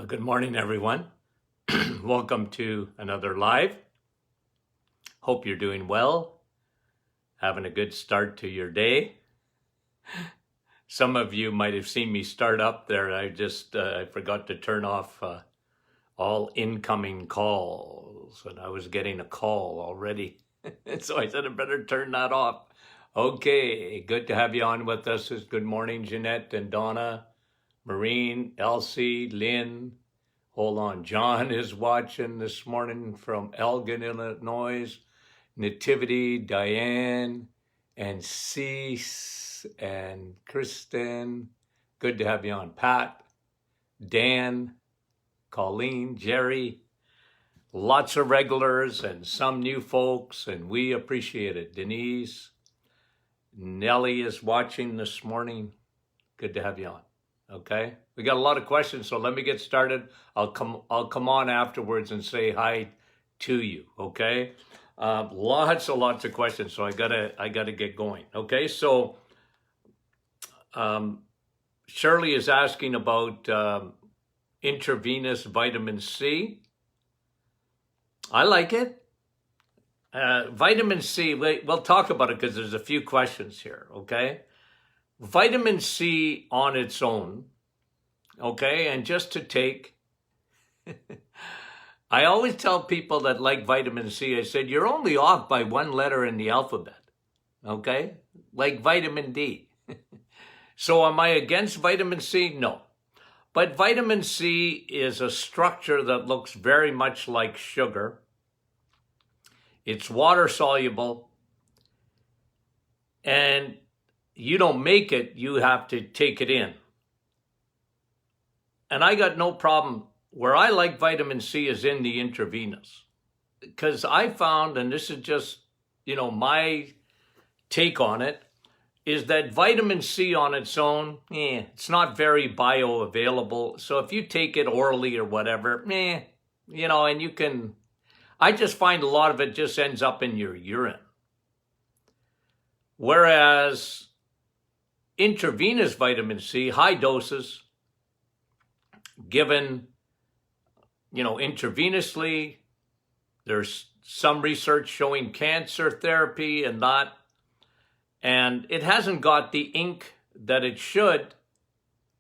Well, good morning, everyone. Welcome to another live. Hope you're doing well, having a good start to your day. Some of you might have seen me start up there. I forgot to turn off all incoming calls, and I was getting a call already. So I said I better turn that off. Okay, good to have you on with us. Good morning, Jeanette and Donna, Maureen, Elsie, Lynn. Hold on, John is watching this morning from Elgin, Illinois. Nativity, Diane, and Cease, and Kristen. Good to have you on. Pat, Dan, Colleen, Jerry. Lots of regulars and some new folks, and we appreciate it. Denise, Nellie is watching this morning. Good to have you on. Okay, we got a lot of questions, so let me get started. I'll come on afterwards and say hi to you. Okay, lots of questions, so I gotta get going. Okay, so Shirley is asking about intravenous vitamin C. I like it. Vitamin C. We'll talk about it because there's a few questions here. Okay. Vitamin C on its own, okay, and just to take, I always tell people that like vitamin C, I said, you're only off by one letter in the alphabet, okay, like vitamin D. So am I against vitamin C? No. But vitamin C is a structure that looks very much like sugar. It's water soluble, and you don't make it, you have to take it in. And I got no problem. Where I like vitamin C is in the intravenous. Because I found, and this is just, my take on it, is that vitamin C on its own, it's not very bioavailable. So if you take it orally or whatever, and you can, I just find a lot of it just ends up in your urine. Whereas intravenous vitamin C, high doses, given, intravenously, there's some research showing cancer therapy and that, and it hasn't got the ink that it should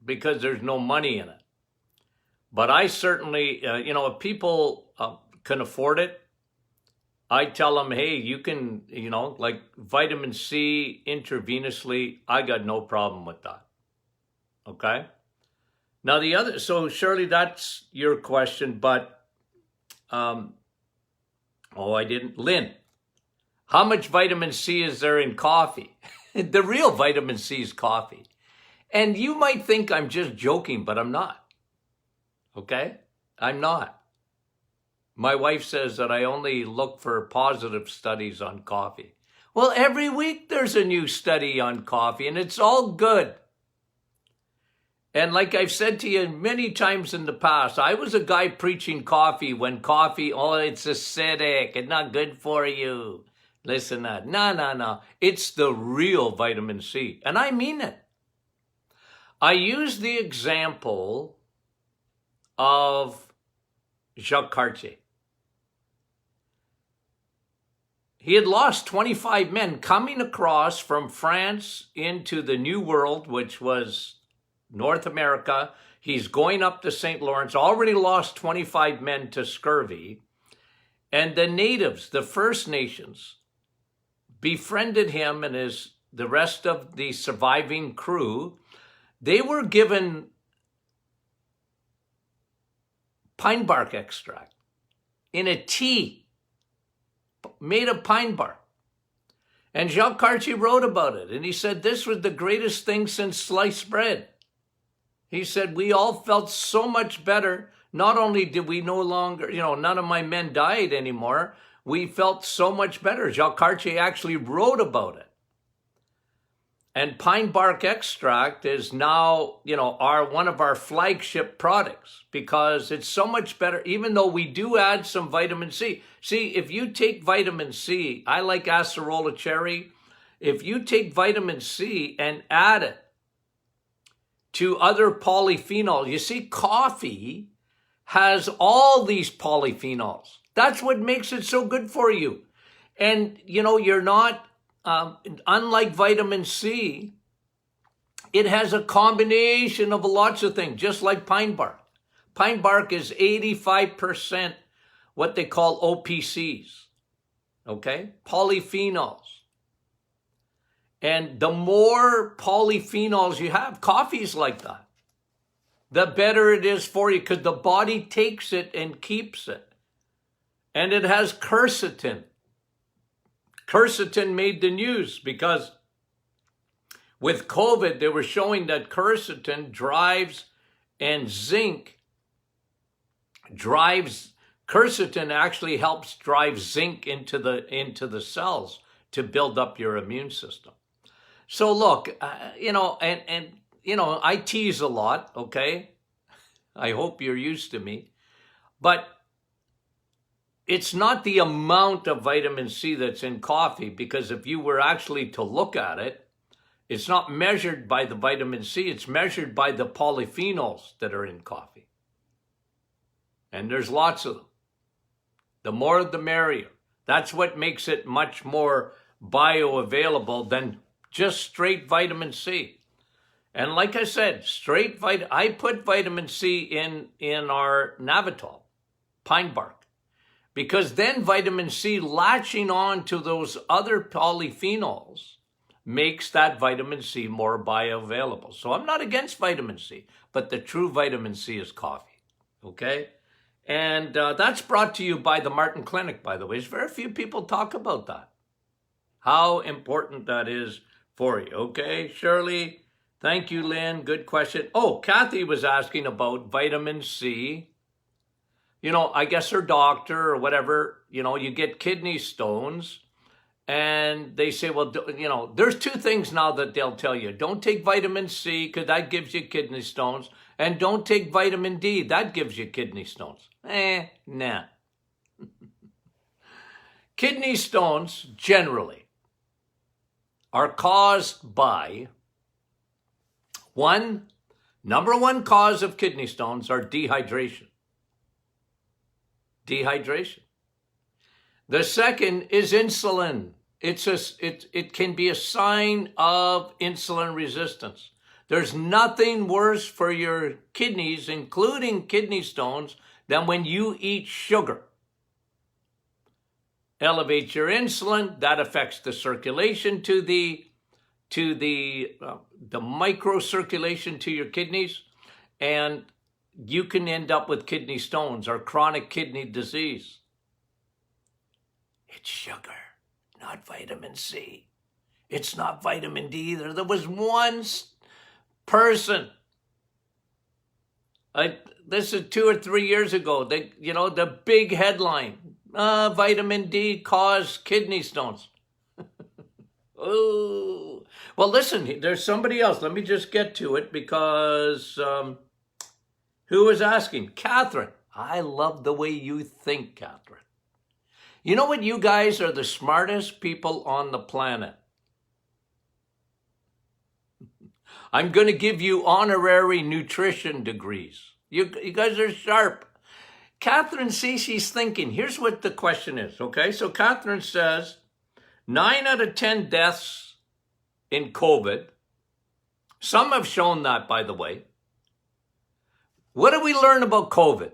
because there's no money in it. But I certainly, if people can afford it, I tell them, hey, you can, like vitamin C intravenously, I got no problem with that. Okay? Now so Shirley, that's your question, but, Lynn, how much vitamin C is there in coffee? The real vitamin C is coffee. And you might think I'm just joking, but I'm not. Okay? I'm not. My wife says that I only look for positive studies on coffee. Well, every week there's a new study on coffee, and it's all good. And like I've said to you many times in the past, I was a guy preaching coffee when coffee, it's acidic, it's not good for you. Listen, no. It's the real vitamin C, and I mean it. I use the example of Jacques Cartier. He had lost 25 men coming across from France into the New World, which was North America. He's going up the St. Lawrence, already lost 25 men to scurvy. And the natives, the First Nations, befriended him and the rest of the surviving crew. They were given pine bark extract in a tea made of pine bark. And Jacques Cartier wrote about it. And he said, this was the greatest thing since sliced bread. He said, we all felt so much better. Not only did we no longer, none of my men died anymore. We felt so much better. Jacques Cartier actually wrote about it. And pine bark extract is now, one of our flagship products because it's so much better, even though we do add some vitamin C. See, if you take vitamin C, I like acerola cherry. If you take vitamin C and add it to other polyphenols, you see, coffee has all these polyphenols. That's what makes it so good for you. And, you're not, unlike vitamin C, it has a combination of lots of things, just like pine bark. Pine bark is 85% what they call OPCs, okay? Polyphenols. And the more polyphenols you have, coffee's like that, the better it is for you because the body takes it and keeps it. And it has quercetin. Quercetin made the news because with COVID, they were showing that quercetin drives and zinc drives, quercetin actually helps drive zinc into the cells to build up your immune system. So look, I tease a lot, okay? I hope you're used to me. But it's not the amount of vitamin C that's in coffee, because if you were actually to look at it, it's not measured by the vitamin C, it's measured by the polyphenols that are in coffee. And there's lots of them. The more the merrier. That's what makes it much more bioavailable than just straight vitamin C. And like I said, I put vitamin C in our Navitol, pine bark, because then vitamin C latching on to those other polyphenols makes that vitamin C more bioavailable. So I'm not against vitamin C, but the true vitamin C is coffee, okay? And that's brought to you by the Martin Clinic, by the way. Very few people talk about that, how important that is for you, okay? Shirley, thank you, Lynn. Good question. Oh, Kathy was asking about vitamin C. I guess her doctor or whatever, you get kidney stones and they say, well, there's two things now that they'll tell you. Don't take vitamin C because that gives you kidney stones. And don't take vitamin D. That gives you kidney stones. Nah. Kidney stones generally are caused by number one cause of kidney stones are dehydration. Dehydration. The second is insulin. It can be a sign of insulin resistance. There's nothing worse for your kidneys, including kidney stones, than when you eat sugar. Elevates your insulin. That affects the circulation to the microcirculation to your kidneys, and you can end up with kidney stones or chronic kidney disease. It's sugar, not vitamin C. It's not vitamin D either. There was one person, this is 2 or 3 years ago, the big headline, vitamin D caused kidney stones. Oh, well, listen, there's somebody else. Let me just get to it because who was asking? Catherine. I love the way you think, Catherine. You know what? You guys are the smartest people on the planet. I'm going to give you honorary nutrition degrees. You guys are sharp. Catherine, see, she's thinking. Here's what the question is, okay? So Catherine says, 9 out of 10 deaths in COVID. Some have shown that, by the way. What do we learn about COVID?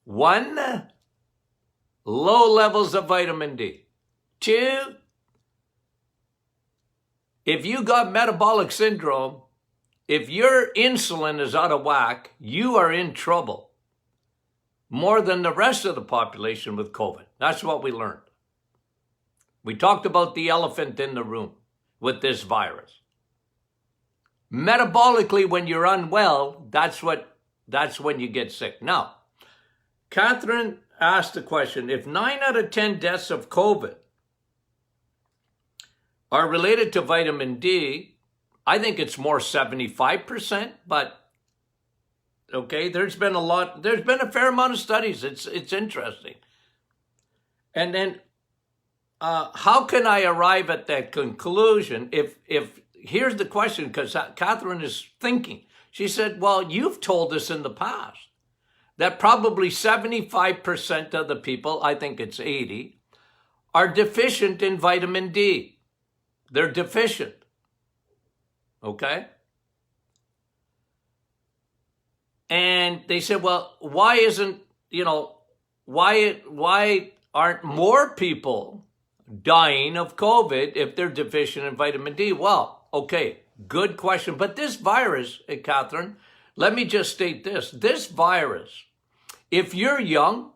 1, low levels of vitamin D. 2, if you got metabolic syndrome, if your insulin is out of whack, you are in trouble more than the rest of the population with COVID. That's what we learned. We talked about the elephant in the room with this virus. Metabolically, when you're unwell, that's when you get sick. Now, Catherine asked the question, if 9 out of 10 deaths of COVID are related to vitamin D, I think it's more 75%, but okay, there's been a fair amount of studies. It's interesting. And then how can I arrive at that conclusion if here's the question, because Catherine is thinking. She said, well, you've told us in the past that probably 75% of the people, I think it's 80, are deficient in vitamin D. They're deficient. Okay? And they said, well, why isn't, why aren't more people dying of COVID if they're deficient in vitamin D? Well, okay, good question. But this virus, Catherine, let me just state this. This virus, if you're young,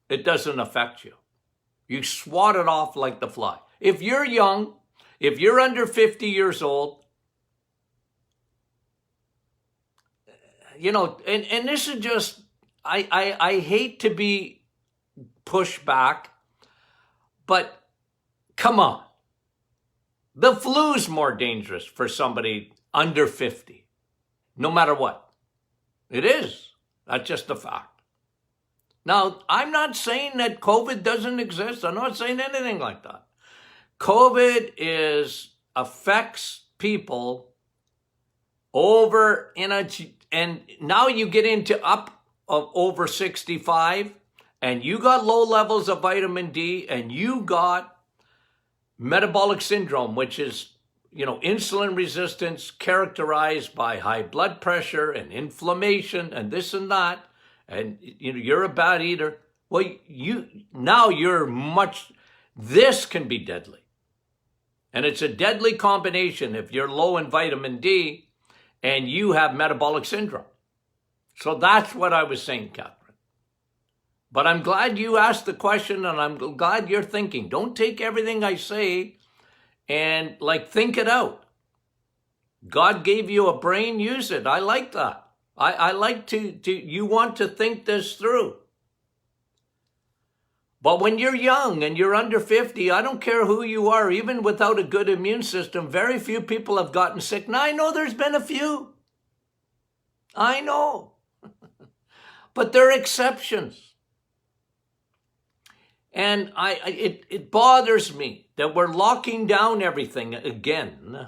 it doesn't affect you. You swat it off like the fly. If you're young, if you're under 50 years old, and this is just, I hate to be pushed back, but come on. The flu's more dangerous for somebody under 50, no matter what. It is. That's just a fact. Now, I'm not saying that COVID doesn't exist. I'm not saying anything like that. COVID affects people and now you get into up of over 65, and you got low levels of vitamin D, and you got metabolic syndrome, which is, insulin resistance characterized by high blood pressure and inflammation and this and that, and you're a bad eater. Well, this can be deadly. And it's a deadly combination if you're low in vitamin D and you have metabolic syndrome. So that's what I was saying, Catherine. But I'm glad you asked the question, and I'm glad you're thinking. Don't take everything I say and think it out. God gave you a brain, use it. I like that. I like you want to think this through. But when you're young and you're under 50, I don't care who you are, even without a good immune system, very few people have gotten sick. Now, I know there's been a few. I know. But they're exceptions. And it bothers me that we're locking down everything again.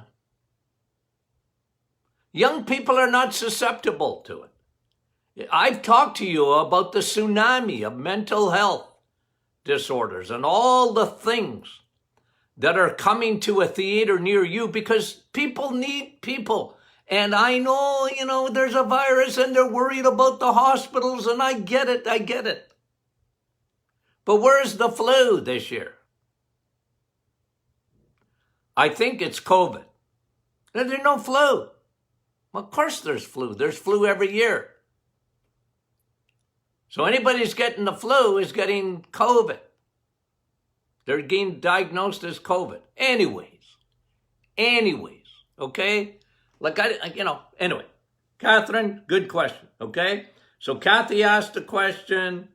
Young people are not susceptible to it. I've talked to you about the tsunami of mental health disorders and all the things that are coming to a theater near you because people need people. And I know, there's a virus and they're worried about the hospitals, and I get it. But where's the flu this year? I think it's COVID. There's no flu. Well, of course there's flu. There's flu every year. So anybody who's getting the flu is getting COVID. They're getting diagnosed as COVID. Anyways, okay? Anyway. Catherine, good question, okay? So Kathy asked a question.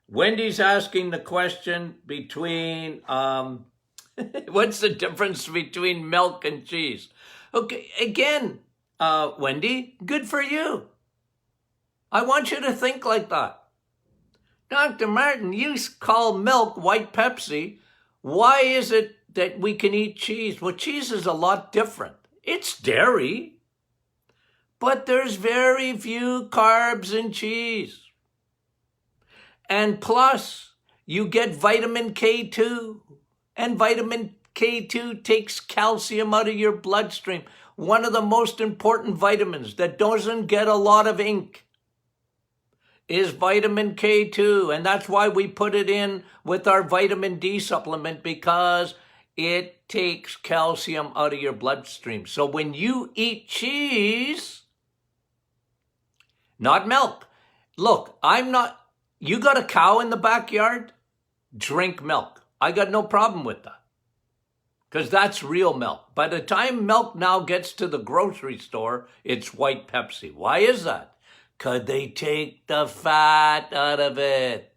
Wendy's asking the question between, what's the difference between milk and cheese? Okay, again, Wendy, good for you. I want you to think like that. Dr. Martin, you call milk white Pepsi. Why is it that we can eat cheese? Well, cheese is a lot different. It's dairy, but there's very few carbs in cheese. And plus, you get vitamin K2, and vitamin K2 takes calcium out of your bloodstream. One of the most important vitamins that doesn't get a lot of ink is vitamin K2, and that's why we put it in with our vitamin D supplement, because it takes calcium out of your bloodstream. So when you eat cheese, not milk. Look, you got a cow in the backyard? Drink milk. I got no problem with that, because that's real milk. By the time milk now gets to the grocery store, it's white Pepsi. Why is that? Because they take the fat out of it.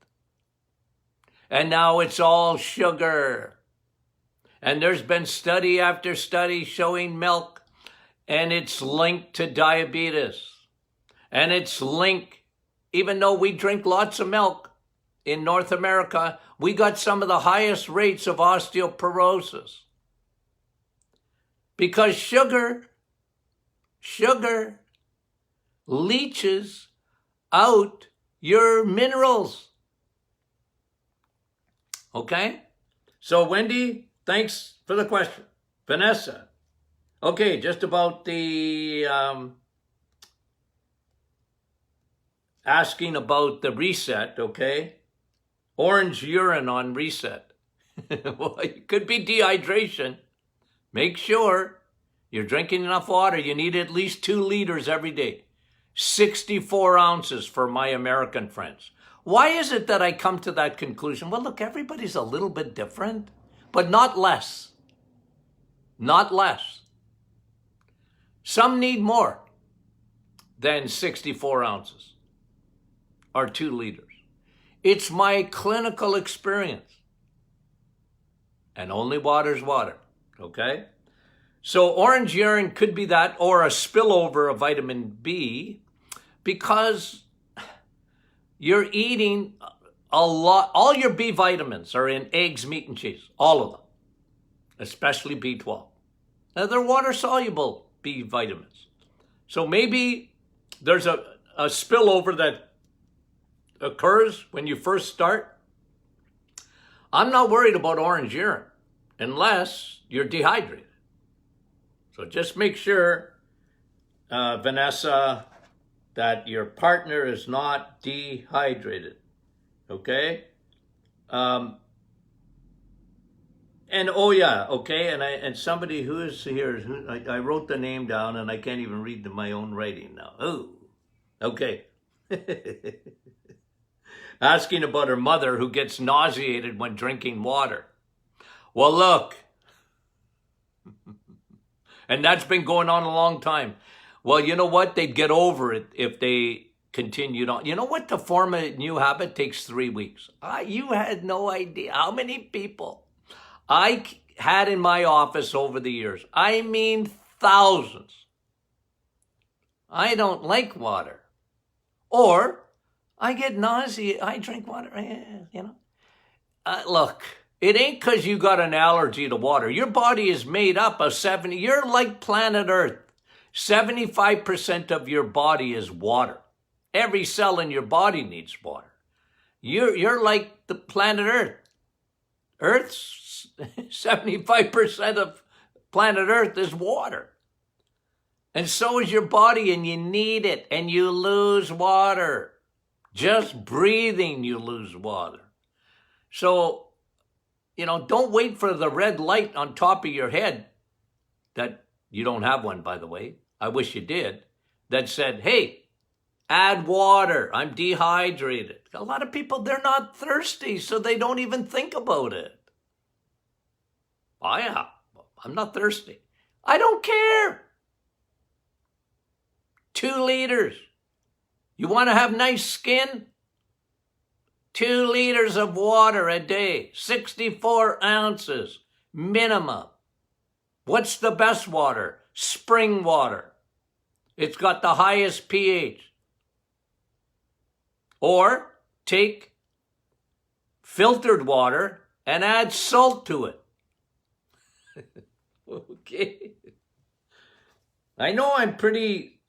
And now it's all sugar. And there's been study after study showing milk, and it's linked to diabetes. And it's linked, even though we drink lots of milk in North America, we got some of the highest rates of osteoporosis. Because sugar leaches out your minerals. Okay? So Wendy, thanks for the question. Vanessa. Okay, just about the asking about the reset, okay? Orange urine on reset. Well, it could be dehydration. Make sure you're drinking enough water. You need at least 2 liters every day. 64 ounces for my American friends. Why is it that I come to that conclusion? Well, look, everybody's a little bit different, but not less. Not less. Some need more than 64 ounces or 2 liters. It's my clinical experience. And only water's water, okay? So orange urine could be that, or a spillover of vitamin B, because you're eating a lot. All your B vitamins are in eggs, meat, and cheese. All of them, especially B12. Now, they're water-soluble B vitamins. So maybe there's a spillover that occurs when you first start. I'm not worried about orange urine unless you're dehydrated. So just make sure, Vanessa, that your partner is not dehydrated, okay? And oh yeah, okay, and somebody who is here, I wrote the name down and I can't even read my own writing now. Oh, okay. Asking about her mother who gets nauseated when drinking water. Well, look, and that's been going on a long time. Well, you know what? They'd get over it if they continued on. You know what? To form a new habit takes 3 weeks. You had no idea how many people I had in my office over the years. I mean, thousands. I don't like water. Or I get nausea. I drink water, you know. Look, it ain't because you got an allergy to water. Your body is made up of 70. You're like planet Earth. 75% of your body is water. Every cell in your body needs water. You're like the planet Earth. Earth's 75% of planet Earth is water. And so is your body, and you need it, and you lose water. Just breathing, you lose water. So, you know, don't wait for the red light on top of your head, that you don't have one, by the way. I wish you did. That said, hey, add water. I'm dehydrated. A lot of people, they're not thirsty, so they don't even think about it. Oh, yeah, I'm not thirsty. I don't care. 2 liters. You want to have nice skin? 2 liters of water a day, 64 ounces minimum. What's the best water? Spring water. It's got the highest pH. Or take filtered water and add salt to it. Okay. I know I'm pretty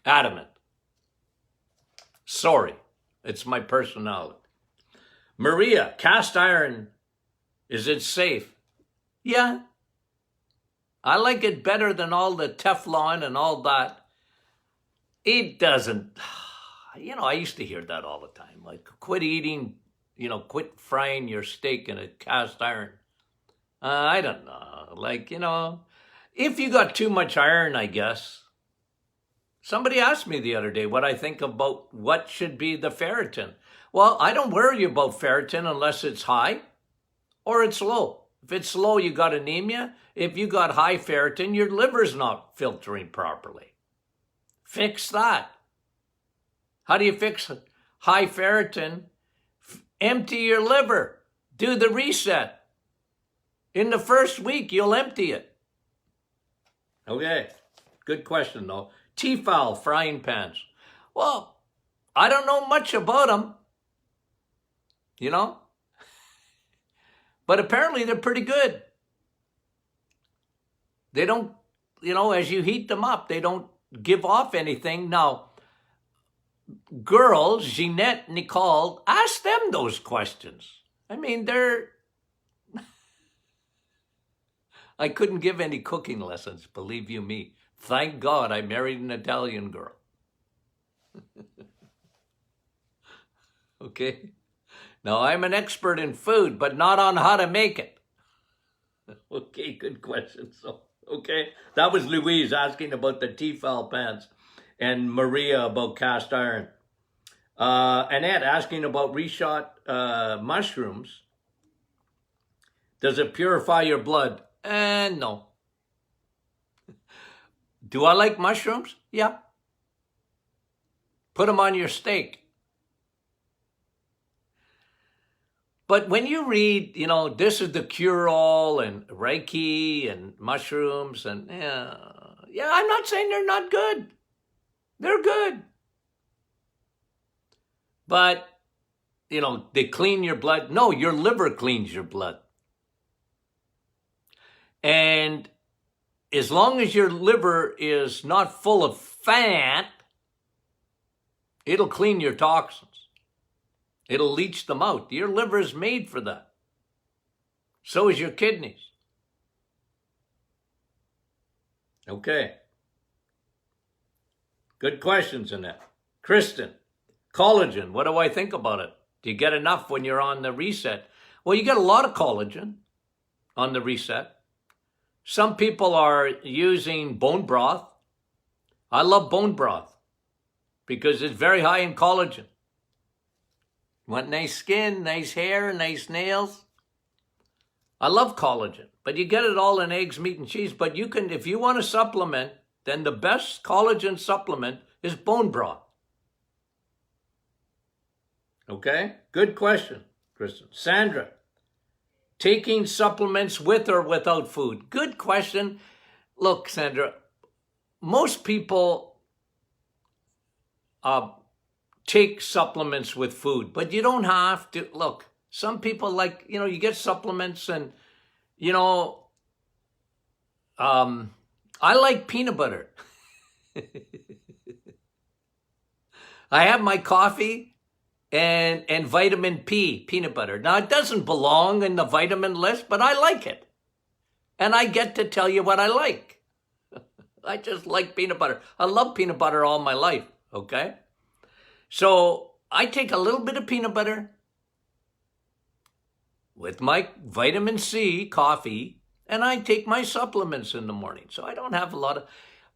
adamant. Sorry, it's my personality. Maria, cast iron, is it safe? Yeah. I like it better than all the Teflon and all that. It doesn't, you know, I used to hear that all the time. Like, quit eating, you know, quit frying your steak in a cast iron. I don't know. Like, you know, if you got too much iron, I guess. Somebody asked me the other day what I think about what should be the ferritin. Well, I don't worry about ferritin unless it's high or it's low. If it's low, you got anemia. If you got high ferritin, your liver's not filtering properly. Fix that. How do you fix high ferritin? Empty your liver. Do the reset. In the first week, you'll empty it. Okay, good question though. Tefal frying pans. Well, I don't know much about them, you know, but apparently they're pretty good. They don't as you heat them up, they don't give off anything. Now, girls, Jeanette, Nicole, ask them those questions. I mean, I couldn't give any cooking lessons, believe you me. Thank God I married an Italian girl. Okay? Now, I'm an expert in food, but not on how to make it. Okay, good question. So, okay, that was Louise asking about the Tefal pans, and Maria about cast iron. Annette asking about reshot mushrooms. Does it purify your blood? No. Do I like mushrooms? Yeah. Put them on your steak. But when you read, this is the cure-all and Reiki and mushrooms and I'm not saying they're not good. They're good. But, they clean your blood. No, your liver cleans your blood. And as long as your liver is not full of fat, it'll clean your toxins. It'll leach them out. Your liver is made for that. So is your kidneys. Okay. Good questions in that. Kristen, collagen, what do I think about it? Do you get enough when you're on the reset? Well, you get a lot of collagen on the reset. Some people are using bone broth. I love bone broth because it's very high in collagen. Want nice skin, nice hair, nice nails? I love collagen, but you get it all in eggs, meat, and cheese. But you can, if you want to supplement, then the best collagen supplement is bone broth. Okay? Good question, Kristen. Sandra, taking supplements with or without food? Good question. Look, Sandra, most people take supplements with food, but you don't have to. Look, some people like, you get supplements and, I like peanut butter. I have my coffee and vitamin P, peanut butter. Now, it doesn't belong in the vitamin list, but I like it. And I get to tell you what I like. I just like peanut butter. I love peanut butter all my life, okay? So I take a little bit of peanut butter with my vitamin C coffee, and I take my supplements in the morning. So I don't have a lot of...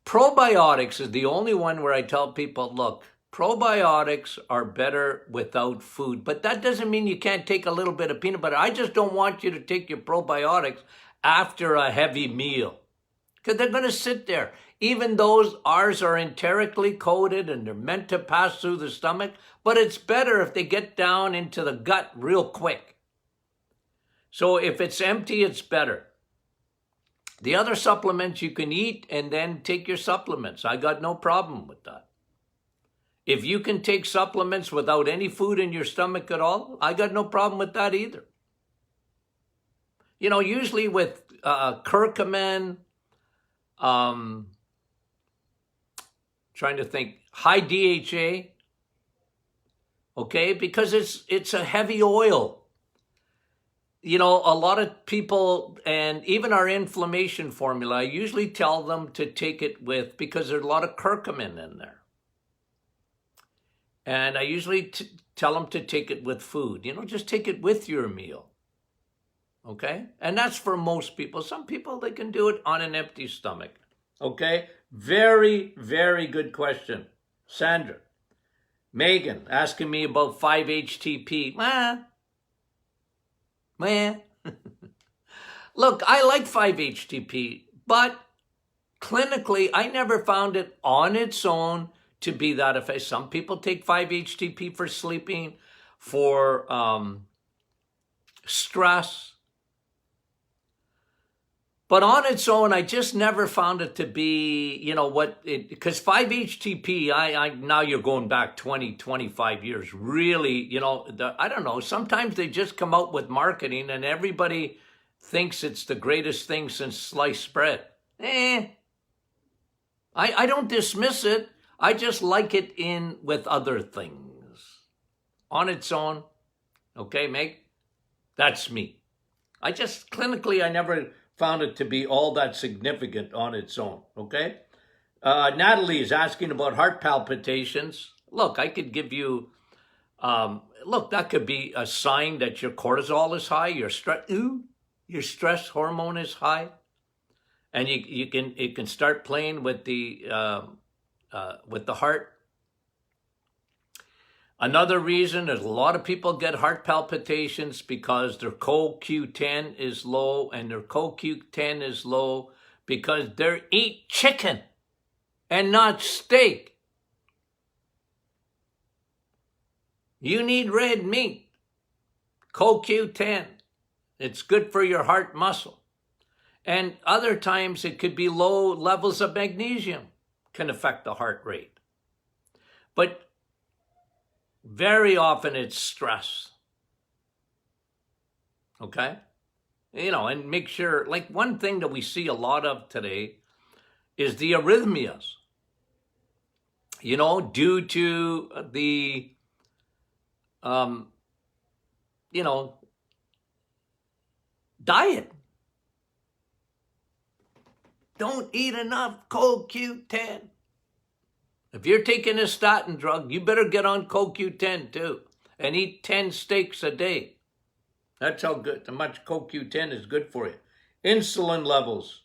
Probiotics is the only one where I tell people, look, probiotics are better without food, but that doesn't mean you can't take a little bit of peanut butter. I just don't want you to take your probiotics after a heavy meal because they're going to sit there. Even those, ours are enterically coated and they're meant to pass through the stomach, but it's better if they get down into the gut real quick. So if it's empty, it's better. The other supplements you can eat and then take your supplements. I got no problem with that. If you can take supplements without any food in your stomach at all, I got no problem with that either. Usually with curcumin, trying to think, high DHA, okay, because it's a heavy oil. A lot of people, and even our inflammation formula, I usually tell them to take it with, because there's a lot of curcumin in there. And I usually tell them to take it with food. Just take it with your meal. Okay? And that's for most people. Some people, they can do it on an empty stomach. Okay? Very, very good question. Sandra. Megan, asking me about 5-HTP. Look, I like 5-HTP, but clinically, I never found it on its own to be that effective. Some people take 5-HTP for sleeping, for stress. But on its own, I just never found it to be, because 5-HTP, now you're going back 20, 25 years, really, I don't know, sometimes they just come out with marketing and everybody thinks it's the greatest thing since sliced bread. I don't dismiss it. I just like it in with other things. On its own, okay, Meg? That's me. Clinically, I never found it to be all that significant on its own, okay? Natalie is asking about heart palpitations. Look, I could give you, that could be a sign that your cortisol is high, your stress hormone is high. And it can start playing with the heart. Another reason is a lot of people get heart palpitations because their CoQ10 is low, and their CoQ10 is low because they eat chicken and not steak. You need red meat, CoQ10. It's good for your heart muscle. And other times it could be low levels of magnesium can affect the heart rate. But very often it's stress. Okay? And make sure, like one thing that we see a lot of today is the arrhythmias. Due to the, diet. Don't eat enough CoQ10. If you're taking a statin drug, you better get on CoQ10 too and eat 10 steaks a day. That's how much CoQ10 is good for you. Insulin levels.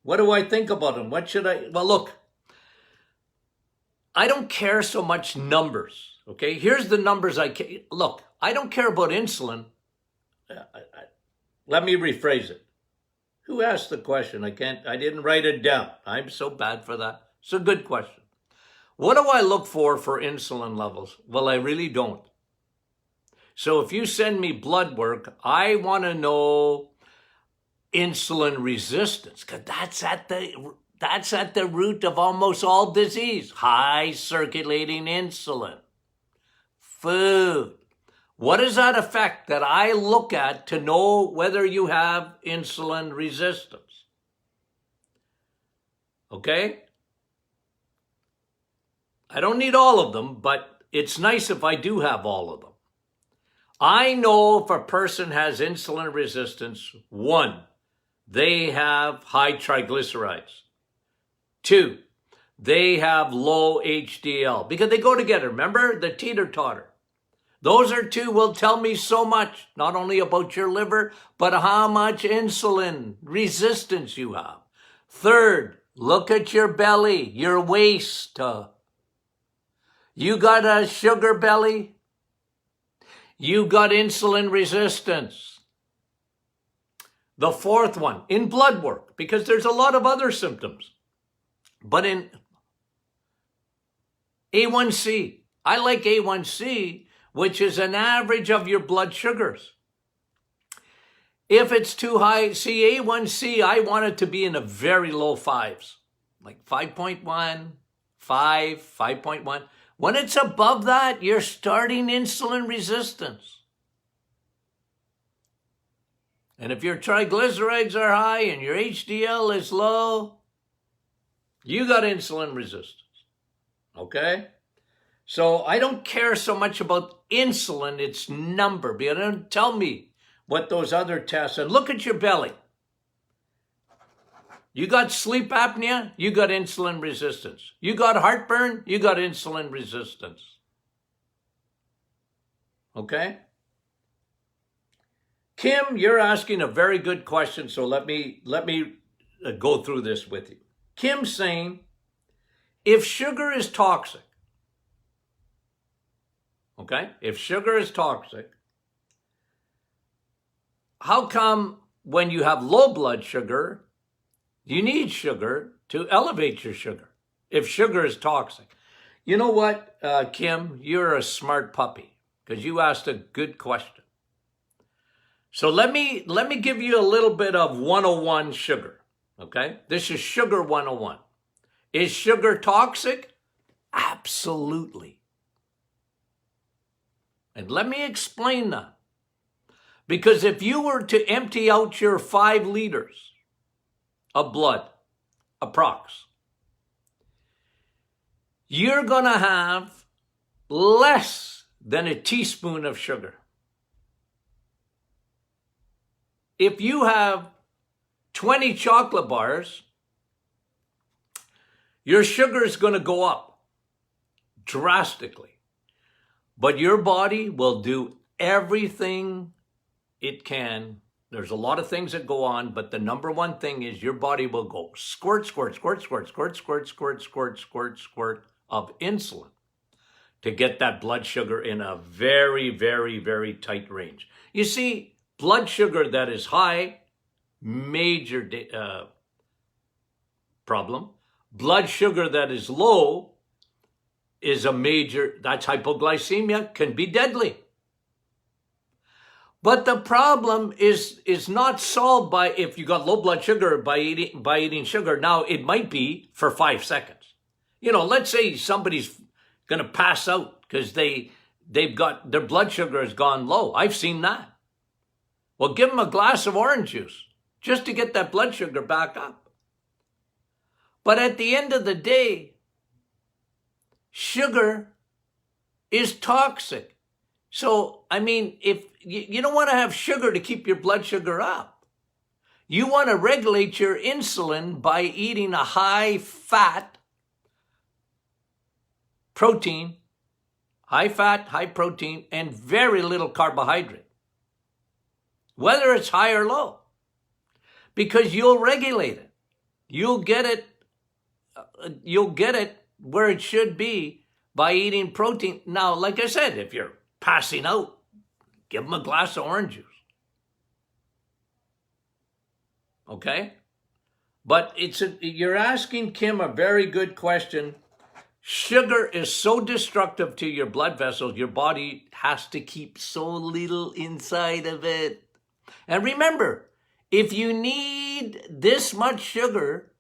What do I think about them? Well, look, I don't care so much numbers, okay? Here's the numbers look, I don't care about insulin. Let me rephrase it. Who asked the question? I didn't write it down. I'm so bad for that. It's a good question. What do I look for insulin levels? Well, I really don't. So if you send me blood work, I want to know insulin resistance, because that's at the root of almost all disease. High circulating insulin. Food. What is that effect that I look at to know whether you have insulin resistance? Okay? I don't need all of them, but it's nice if I do have all of them. I know if a person has insulin resistance, 1, they have high triglycerides. 2, they have low HDL, because they go together. Remember the teeter-totter? Those are 2 will tell me so much, not only about your liver, but how much insulin resistance you have. 3rd, look at your belly, your waist. You got a sugar belly? You got insulin resistance. The 4th one, in blood work, because there's a lot of other symptoms. But in A1C, I like A1C, which is an average of your blood sugars. If it's too high, see, A1C, I want it to be in the very low 5s, like 5.1, 5, 5.1. When it's above that, you're starting insulin resistance. And if your triglycerides are high and your HDL is low, you got insulin resistance. Okay? So I don't care so much about insulin, its number, because it doesn't tell me what those other tests. And look at your belly. You got sleep apnea, you got insulin resistance. You got heartburn, you got insulin resistance. Okay? Kim, you're asking a very good question, so let me go through this with you. Kim's saying, if sugar is toxic, okay? If sugar is toxic, how come when you have low blood sugar, you need sugar to elevate your sugar, if sugar is toxic? You know what, Kim? You're a smart puppy, because you asked a good question. So let me give you a little bit of 101 sugar, okay? This is sugar 101. Is sugar toxic? Absolutely. And let me explain that. Because if you were to empty out your 5 liters of blood, approx, you're going to have less than a teaspoon of sugar. If you have 20 chocolate bars, your sugar is going to go up drastically. But your body will do everything it can. There's a lot of things that go on, but the number one thing is your body will go squirt, squirt, squirt, squirt, squirt, squirt, squirt, squirt, squirt, squirt of insulin to get that blood sugar in a very, very, very tight range. You see, blood sugar that is high, major problem. Blood sugar that is low is a major, that's hypoglycemia, can be deadly. But the problem is not solved by if you got low blood sugar by eating sugar. Now, it might be for 5 seconds. You know, let's say somebody's going to pass out because they've got, their blood sugar has gone low. I've seen that. Well, give them a glass of orange juice just to get that blood sugar back up. But at the end of the day, sugar is toxic. So, I mean, if you don't want to have sugar to keep your blood sugar up, you want to regulate your insulin by eating a high fat protein, high fat, high protein, and very little carbohydrate, whether it's high or low, because you'll regulate it. You'll get it where it should be by eating protein. Now, like I said, if you're passing out, give them a glass of orange juice. Okay? But you're asking Kim a very good question. Sugar is so destructive to your blood vessels, your body has to keep so little inside of it. And remember, if you need this much sugar,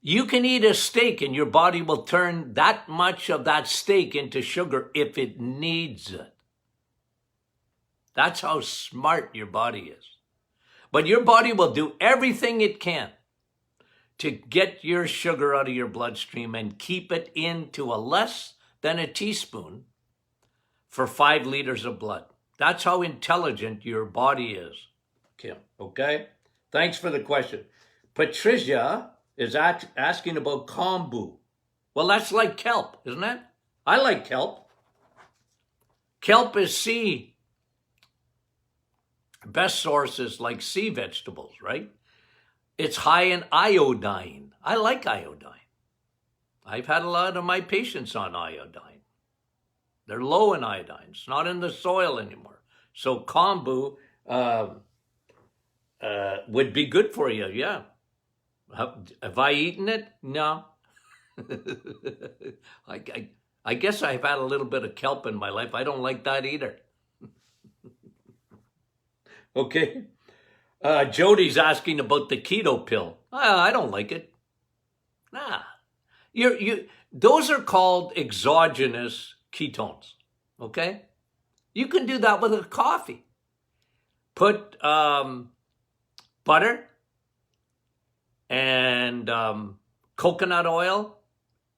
you can eat a steak and your body will turn that much of that steak into sugar if it needs it. That's how smart your body is. But your body will do everything it can to get your sugar out of your bloodstream and keep it into a less than a teaspoon for 5 liters of blood. That's how intelligent your body is, Kim. Okay? Thanks for the question. Patricia is asking about kombu. Well, that's like kelp, isn't it? I like kelp. Kelp is sea. Best source is like sea vegetables, right? It's high in iodine. I like iodine. I've had a lot of my patients on iodine. They're low in iodine. It's not in the soil anymore. So kombu would be good for you, yeah. Have I eaten it? No. I guess I've had a little bit of kelp in my life. I don't like that either. Okay. Jody's asking about the keto pill. I don't like it. Nah. Those are called exogenous ketones. Okay? You can do that with a coffee. Put butter and coconut oil,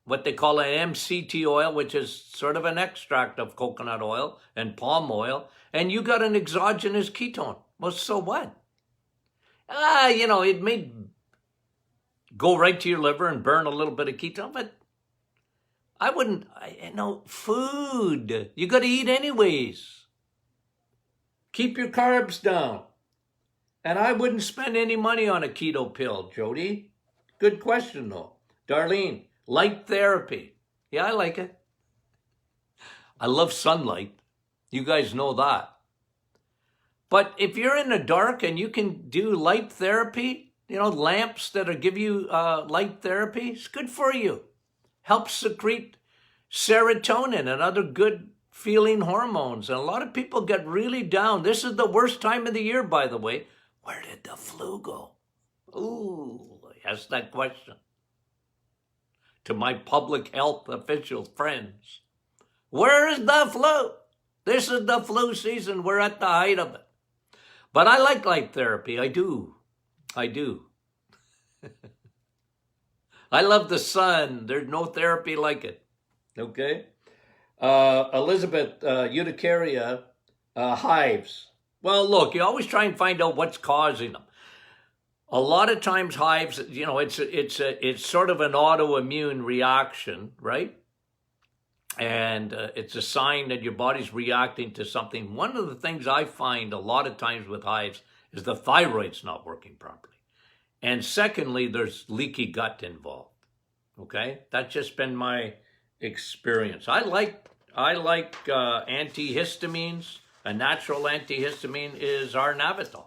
what they call an MCT oil, which is sort of an extract of coconut oil and palm oil, and you got an exogenous ketone. Well, so what? It may go right to your liver and burn a little bit of ketone, but I wouldn't, food. You got to eat anyways. Keep your carbs down. And I wouldn't spend any money on a keto pill, Jody. Good question, though. Darlene, light therapy. Yeah, I like it. I love sunlight. You guys know that. But if you're in the dark and you can do light therapy, lamps that give you light therapy, it's good for you. Helps secrete serotonin and other good feeling hormones. And a lot of people get really down. This is the worst time of the year, by the way. Where did the flu go? Ooh, I asked that question to my public health official friends. Where is the flu? This is the flu season. We're at the height of it. But I like light therapy. I do. I love the sun. There's no therapy like it. Okay. Elizabeth, urticaria, hives. Well, look, you always try and find out what's causing them. A lot of times hives, it's sort of an autoimmune reaction, right? And it's a sign that your body's reacting to something. One of the things I find a lot of times with hives is the thyroid's not working properly. And secondly, there's leaky gut involved. Okay, that's just been my experience. I like antihistamines. A natural antihistamine is arnavitol.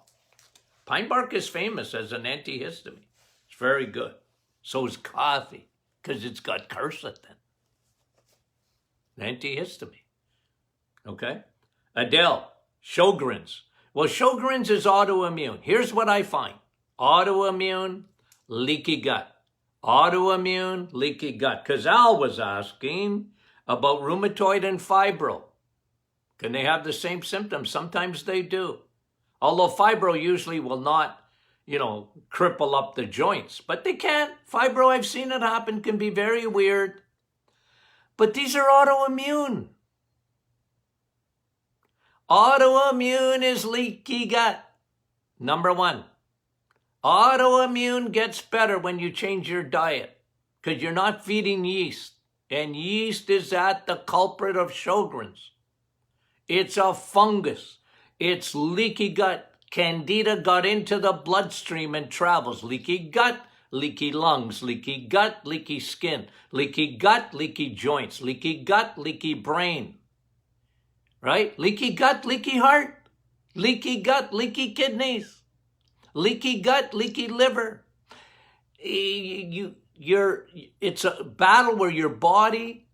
Pine bark is famous as an antihistamine. It's very good. So is coffee, because it's got quercetin. Antihistamine. Okay? Adele, Sjogren's. Well, Sjogren's is autoimmune. Here's what I find. Autoimmune, leaky gut. Autoimmune, leaky gut. Because Al was asking about rheumatoid and fibro. Can they have the same symptoms? Sometimes they do. Although fibro usually will not, cripple up the joints. But they can. Fibro, I've seen it happen, can be very weird. But these are autoimmune. Autoimmune is leaky gut. Number one. Autoimmune gets better when you change your diet because you're not feeding yeast. And yeast is at the culprit of Sjogren's. It's a fungus. It's leaky gut. Candida got into the bloodstream and travels. Leaky gut, leaky lungs, leaky gut, leaky skin, leaky gut, leaky joints, leaky gut, leaky brain. Right? Leaky gut, leaky heart, leaky gut, leaky kidneys, leaky gut, leaky liver. It's a battle where your body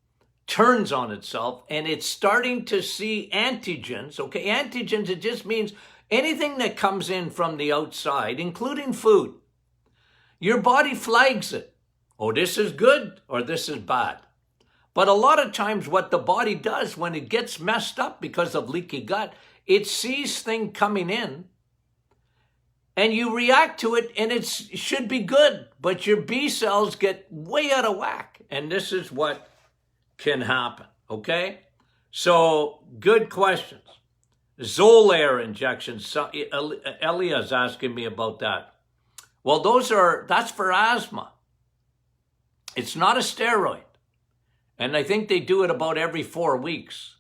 turns on itself and it's starting to see antigens. Okay, antigens, it just means anything that comes in from the outside, including food. Your body flags it. Oh, this is good or this is bad. But a lot of times what the body does when it gets messed up because of leaky gut, it sees things coming in and you react to it and it should be good, but your B cells get way out of whack. And this is what can happen, okay? So, good questions. Xolair injections. Elia's asking me about that. Well, that's for asthma. It's not a steroid. And I think they do it about every 4 weeks.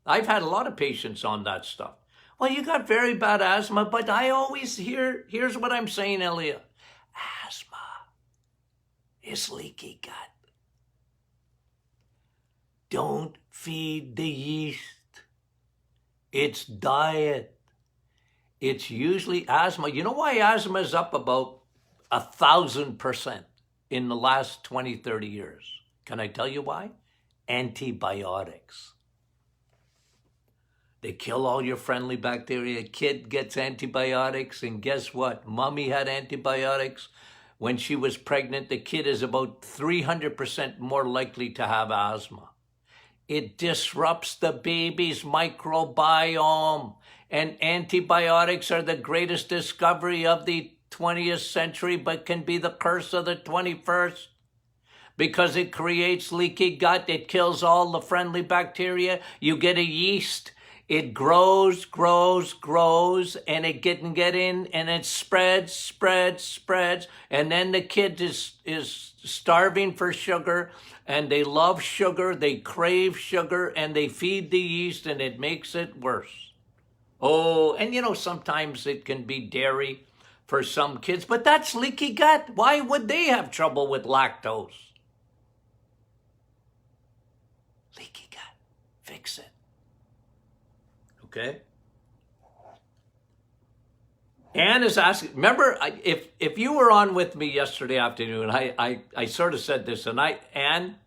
I've had a lot of patients on that stuff. Well, you got very bad asthma, but I always here's what I'm saying, Elia. Asthma is leaky gut. Don't feed the yeast. It's diet. It's usually asthma. You know why asthma is up about 1,000% in the last 20, 30 years? Can I tell you why? Antibiotics. They kill all your friendly bacteria. Kid gets antibiotics, and guess what? Mommy had antibiotics. When she was pregnant, the kid is about 300% more likely to have asthma. It disrupts the baby's microbiome. And antibiotics are the greatest discovery of the 20th century, but can be the curse of the 21st. Because it creates leaky gut. It kills all the friendly bacteria. You get a yeast. It grows, and it can get in, and it spreads. And then the kid is starving for sugar, and they love sugar, they crave sugar, and they feed the yeast, and it makes it worse. Oh, and sometimes it can be dairy for some kids, but that's leaky gut. Why would they have trouble with lactose? Leaky gut. Fix it. Okay? Anne is asking, remember, if you were on with me yesterday afternoon, I sort of said this, and Anne,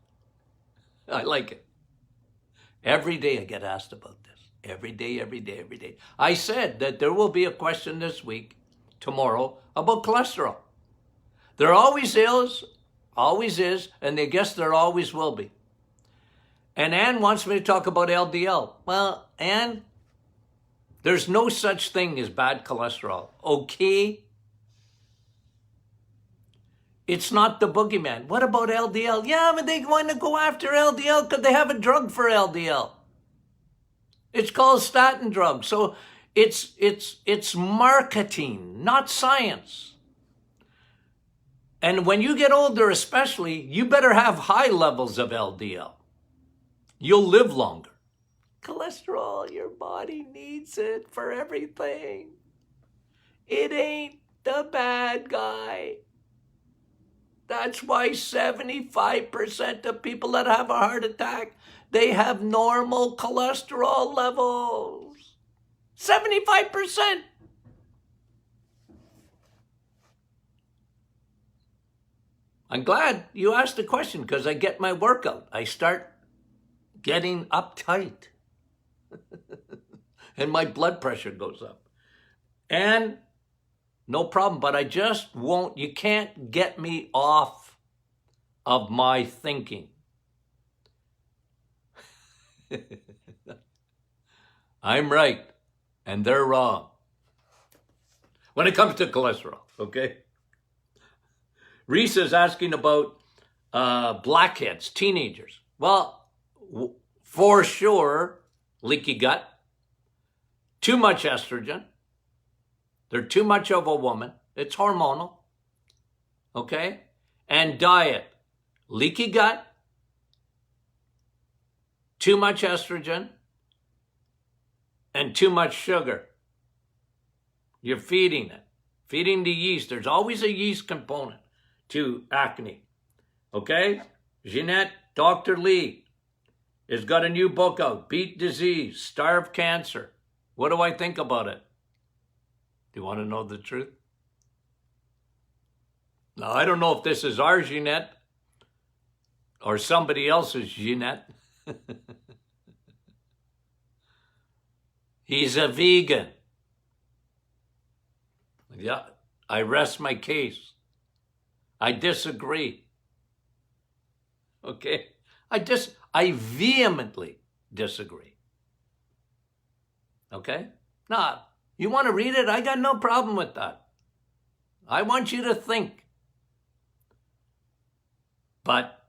I like it. Every day I get asked about this. Every day. I said that there will be a question this week, tomorrow, about cholesterol. There always is, and I guess there always will be. And Anne wants me to talk about LDL. Well, Anne, there's no such thing as bad cholesterol, okay? It's not the boogeyman. What about LDL? Yeah, but they want to go after LDL because they have a drug for LDL. It's called statin drug. So it's marketing, not science. And when you get older especially, you better have high levels of LDL. You'll live longer. Cholesterol, your body needs it for everything. It ain't the bad guy. That's why 75% of people that have a heart attack, they have normal cholesterol levels. 75%. I'm glad you asked the question because I get my workout. I start getting uptight. And my blood pressure goes up. And no problem, but I just won't, you can't get me off of my thinking. I'm right, and they're wrong. When it comes to cholesterol, okay? Reese is asking about blackheads, teenagers. Well, for sure, leaky gut, too much estrogen. They're too much of a woman. It's hormonal. Okay? And diet. Leaky gut. Too much estrogen. And too much sugar. You're feeding it. Feeding the yeast. There's always a yeast component to acne. Okay? Jeanette, Dr. Lee has got a new book out. Beat Disease. Starve Cancer. What do I think about it? Do you want to know the truth? Now, I don't know if this is our Jeanette or somebody else's Jeanette. He's a vegan. Yeah, I rest my case. I disagree. Okay? I vehemently disagree. Okay? Now, you want to read it? I got no problem with that. I want you to think. But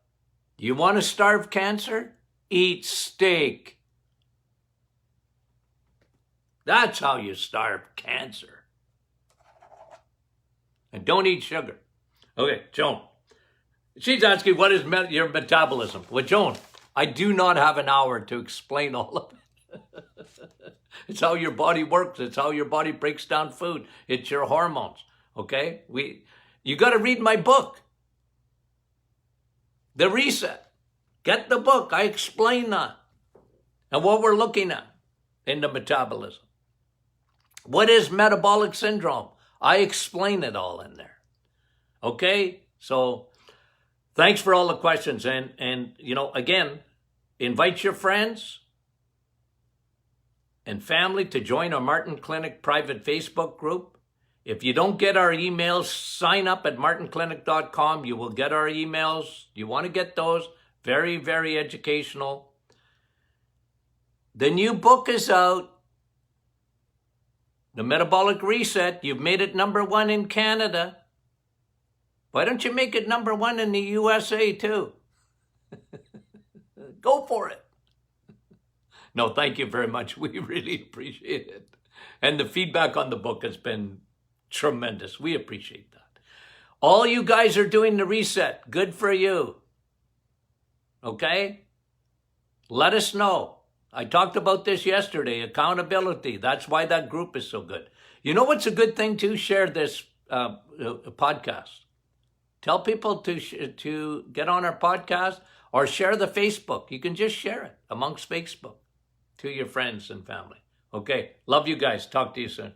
you want to starve cancer? Eat steak. That's how you starve cancer. And don't eat sugar. Okay, Joan. She's asking, what is your metabolism? Well, Joan, I do not have an hour to explain all of it. It's how your body works. It's how your body breaks down food. It's your hormones. Okay? You got to read my book, The Reset. Get the book. I explain that and what we're looking at in the metabolism. What is metabolic syndrome? I explain it all in there. Okay? So thanks for all the questions. And again, invite your friends and family to join our Martin Clinic private Facebook group. If you don't get our emails, sign up at martinclinic.com. You will get our emails. You want to get those. Very, very educational. The new book is out. The Metabolic Reset. You've made it #1 in Canada. Why don't you make it #1 in the USA too? Go for it. No, thank you very much. We really appreciate it. And the feedback on the book has been tremendous. We appreciate that. All you guys are doing the reset. Good for you. Okay? Let us know. I talked about this yesterday, accountability. That's why that group is so good. You know what's a good thing too? Share this podcast. Tell people to get on our podcast or share the Facebook. You can just share it amongst Facebook to your friends and family. Okay. Love you guys. Talk to you soon.